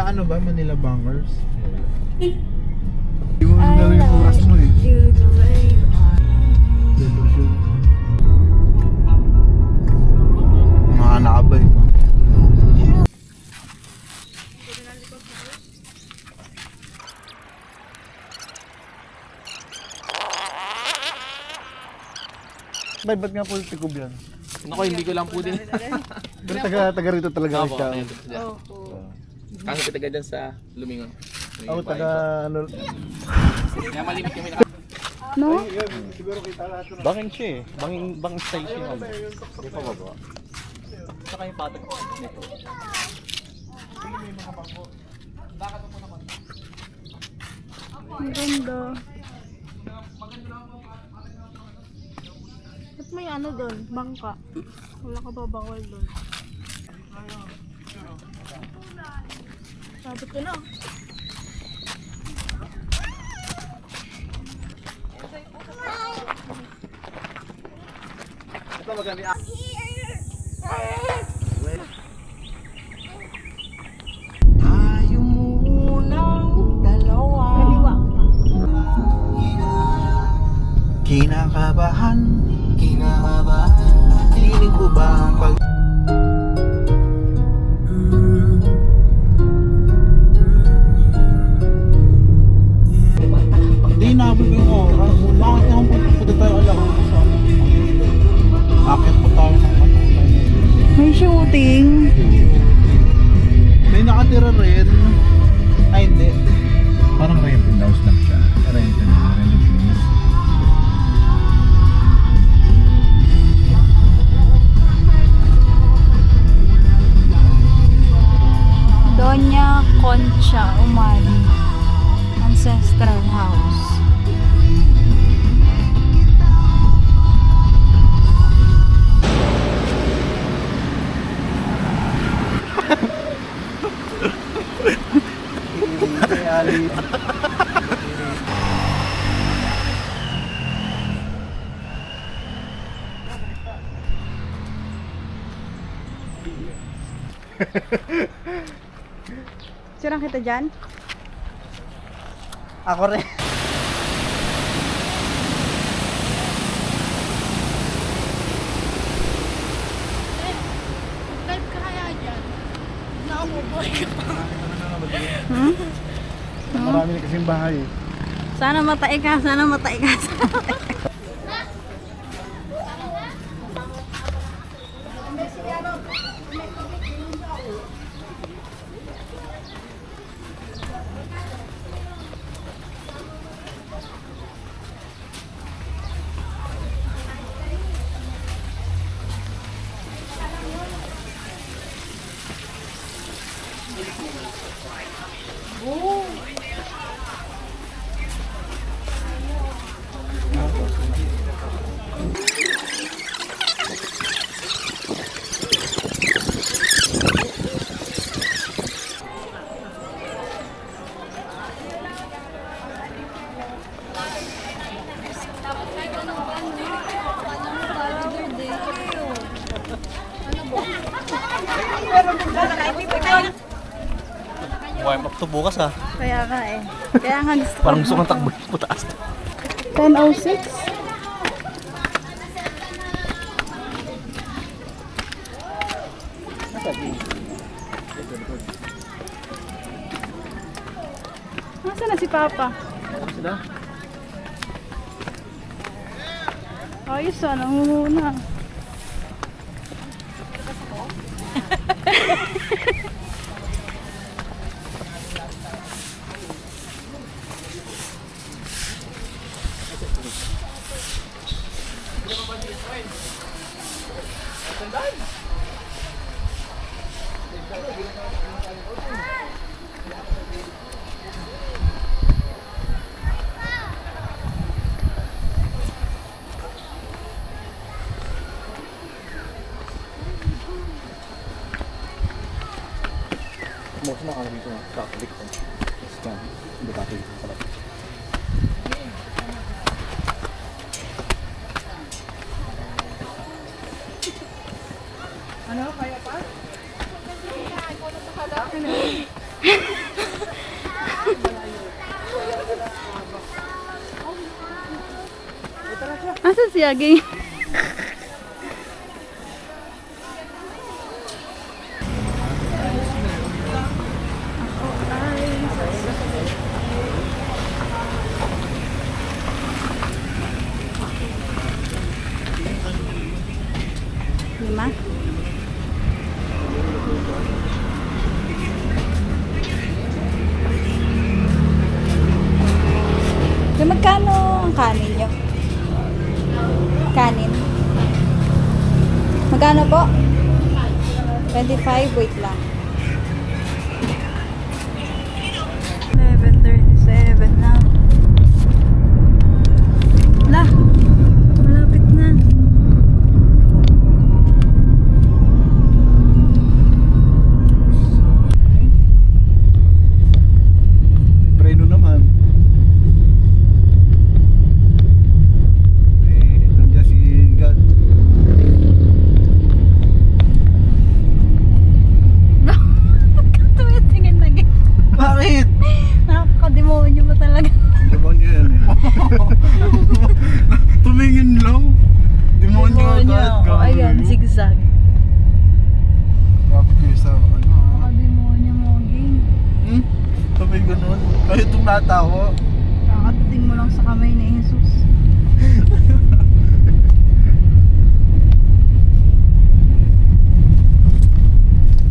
ano ba? Manila Bangers? Hindi mo na yung oras mo eh. Delusion. Mga nakabay ko. Bay, ba't nga politiko yan? Nako, hindi ko lang po din. Pero taga rito talaga Opo, siya. opo. Kaso kita dyan sa Lumingon. Ako taga ano. Kaya malimit kami na. No? Siguro kita lahat. Bangin siya eh. Bangin style siya. Hindi pa baba. Saka yung patag nito. Ang ganda. Ba't may ano doon? Bangka. Wala ka ba bawal doon? Sabi ko na. Ito maganda. Tayo munang dalawa. Kaliwa. Kinakabahan. Feeling ko ba ang pag... Hindi namin yung oras. Bakit naman punta tayo alam sa akit po tayo ng ano. May shooting. May nakatira rin. Ay hindi. Parang rented house lang siya. Rented place. Doña Concha Umali. Ancestral House. Sirang kita dyan? Ako rin. Live ka kaya dyan? Nauuboy ka pa. Marami na kasing bahay. Sana matay ka, sana matay ka. Warm up to bukas ha. Kaya nga eh. Kaya nga gusto Parang gusto kang takbo pataas. 10:06. Nasaan na si Papa? Sila? Ayos ah, nangunguna. Most na kami dito sa Catholic ko. Basta, hindi Catholic ko pala. Ano? Kaya pa? Si Aging. Lima? Yung magkano ang kanin nyo? Kanin? Magkano po? 25, wait lang. 11:37 na. La, malapit na. Preno naman. Nandiyan si God. Tumitingin na ganyan. Bakit? Nakakademonyo mo talaga. Demonyo yan eh. Tumingin lang. Demonyo agad. Oh, ayan, zigzag. Grabe kayo sa ano ah. Nakakademonyo mo, Ging. Sabay ganun. Kayo tumatawa. Nakakating mo lang sa kamay ni Jesus.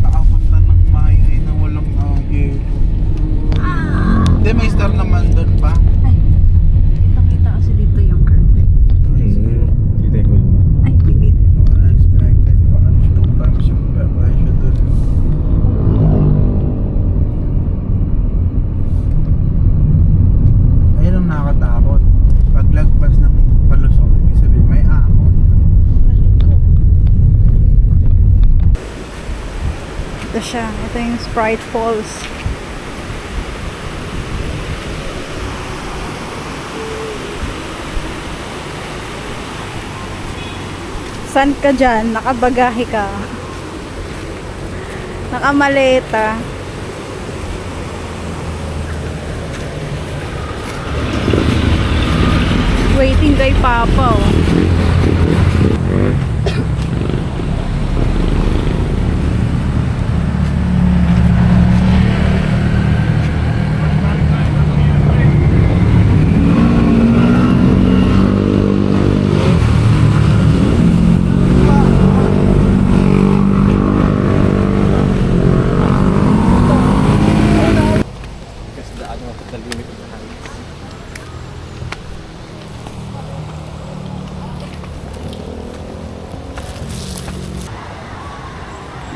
Nakapunta ng Mayay na walang agyo. Hindi, may star naman doon pa. Ay, kita-kita kasi dito yung curve. Kita ko. Ay, bibit. Unexpected. Baka 2 times yung presyo doon. Ayun ang nakakatakot. Paglagpas ng palusong, ibig sabihin may ahon. Ito siya. Ito yung Sprite Falls. Saan ka dyan? Nakabagahe ka. Nakamaleta. Waiting kay Papa, oh. Kasi daan mo sa limit ng hangin.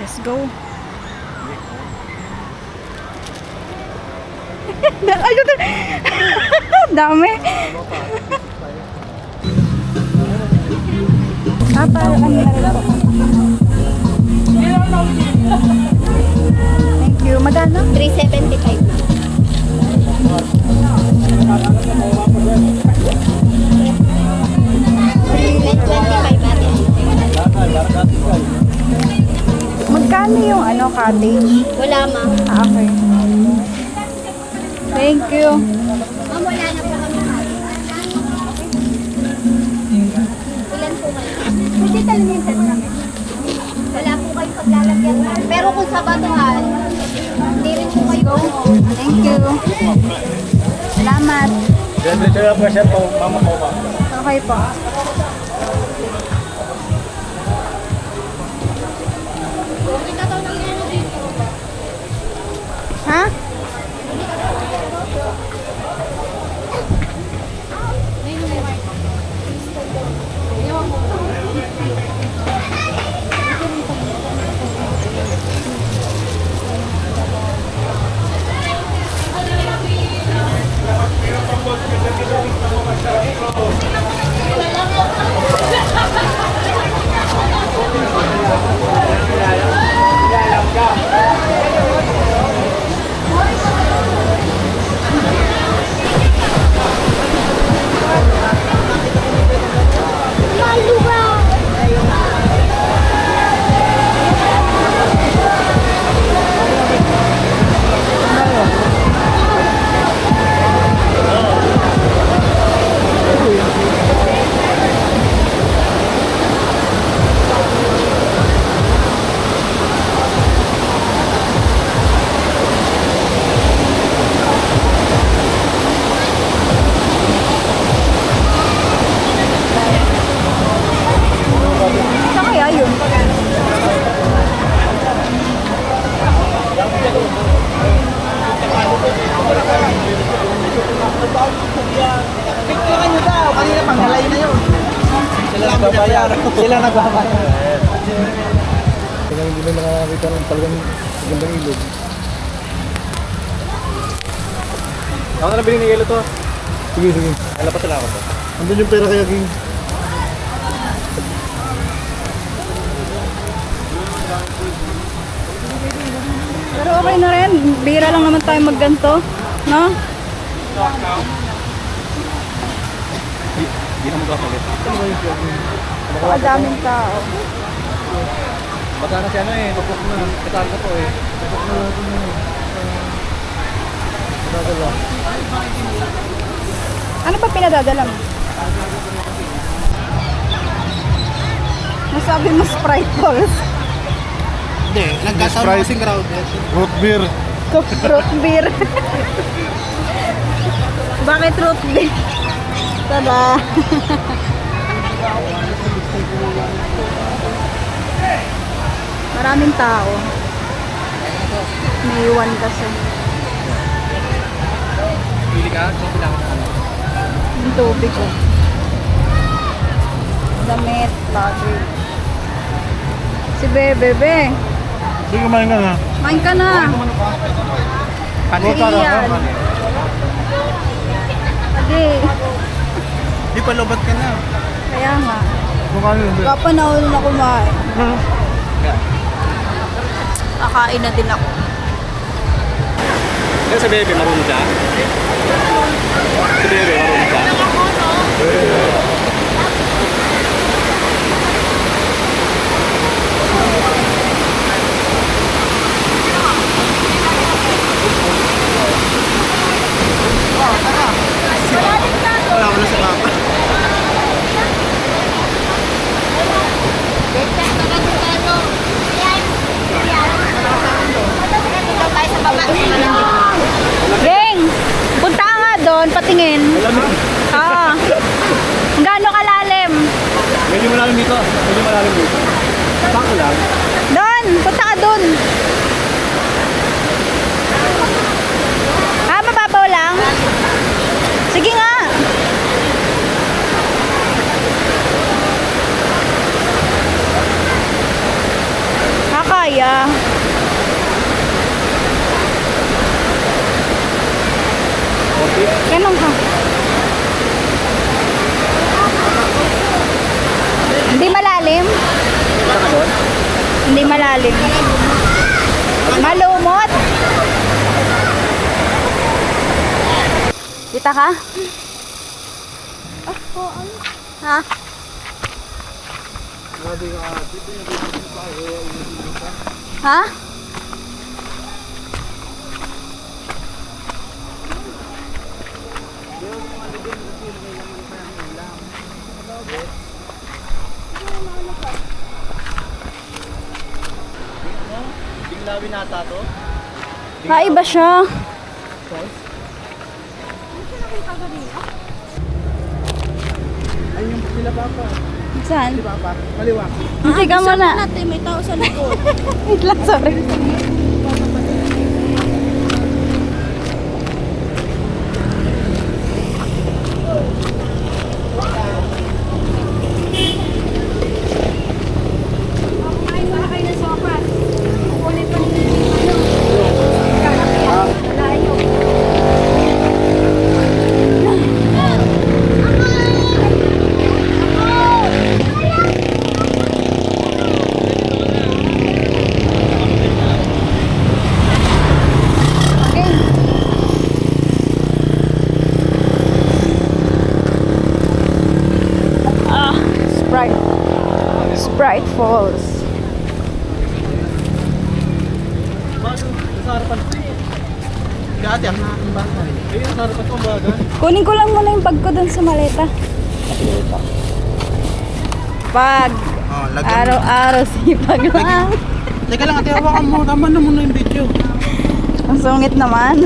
Let's go. Ay, dami. Para ano na rin ako. Thank you. Magkano? 375. May 25 natin. Magkano yung ano, cottage? Wala, ma'am. Ah, okay. Thank you. Ma'am, wala na po kami. Ilan po kayo? Pwede talagang namin. Wala po kayong paglalagyan. Pero kung sa batuhan, hindi rin po kayo. Thank you. Salamat. Diretso na po siya po, mama ko ba? Okay po. Ha? Wala lang nagbabayad. Kaya hindi na nakakita ng talagang magandang ilog. Ako na nabili ni Yelo to. Sige, sige. Alapas lang ako to. Andun yung pera kaya Ging. Pero okay na rin. Bira lang naman tayo magganto. No? Hindi na magkakalit. Madaming tao. Baka na si ano eh, tupok na. Kataan ko to eh. Tupok na natin yun eh. Nadadala. Ano pa pinadadala mo? Nasabi mo Sprite Balls. Hindi, nagkasama kasing crowded. Root beer. Root beer. Bakit root beer? Tada. Maraming tao. May iwan kasi. Pili ka? Sino lang? Yung tubig ko. Damit, laundry. Si Bebe. Sige, kumain ka na. Main ka na. Si Ian. Adi. Di pa lobat ka na. Kaya nga. Kumain hindi. Kapanahon na kumain. Kakain na din ako. Kaya sa bebe, marunong siya? Si bebe, marunong siya? Wala ko na sa papa. Geng! Punta ka nga doon, patingin. Ah. Gaano kalalim? Medyo malalim dito. Medyo malalim dito. Bako lang. Doon! Punta ka doon. Ah, mababaw lang? Sige nga. Kaya. Ganun ka. Hindi malalim? Hindi malalim. Malumot. Kita ka? Ha? Ha? Binglawin nata to. Iba siya. Ay, yung sila papa. Saan? Sila papa. Kaliwa. Hindi ka muna. May tao sa likod. Wait lang, sorry. Sprite Falls. Sa harapan. Dati ang nakakimba. Ayun, sa harapan ko ang bagan. Kunin ko lang muna yung bag ko dun sa maleta. Bag. Oh, lagyan. Araw-araw sipag lang. Teka lang, ate, hawakan mo. Tama na muna yung video. Ang sungit naman.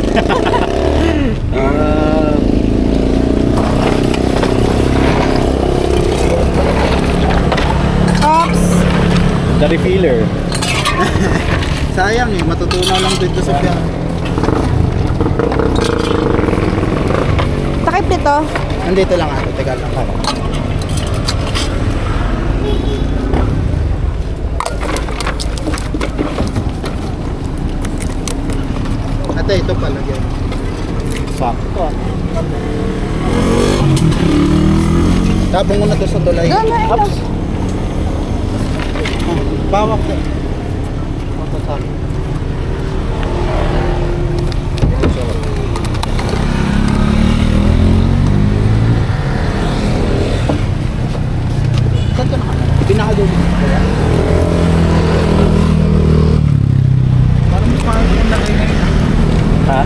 Ops. The refiller. Sayang eh, matutunaw lang dito sa biyahe. Takip nito. Nandito lang ate, teka lang. ito pala yan. Sakto ah. Tapong mo na to sa tulay. Doon na, ito. Ups. Bawak na. Ito sa akin. Saan ka nakalala? Pinakadulo. Parang mas maayos yung lagay na yun. Ha?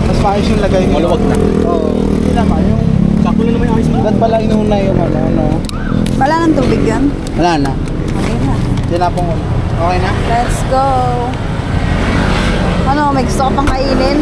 Mas maayos yung lagay na yun. Maluwag na. Oo. Hindi naman. Yung sakto na naman yung ayos mo. Ba't pala inuna yung ano? Wala nang tubig yan. Wala na. Okay na. Tinapong ko. Okay na? Let's go. Ano, may gusto ka pang kainin?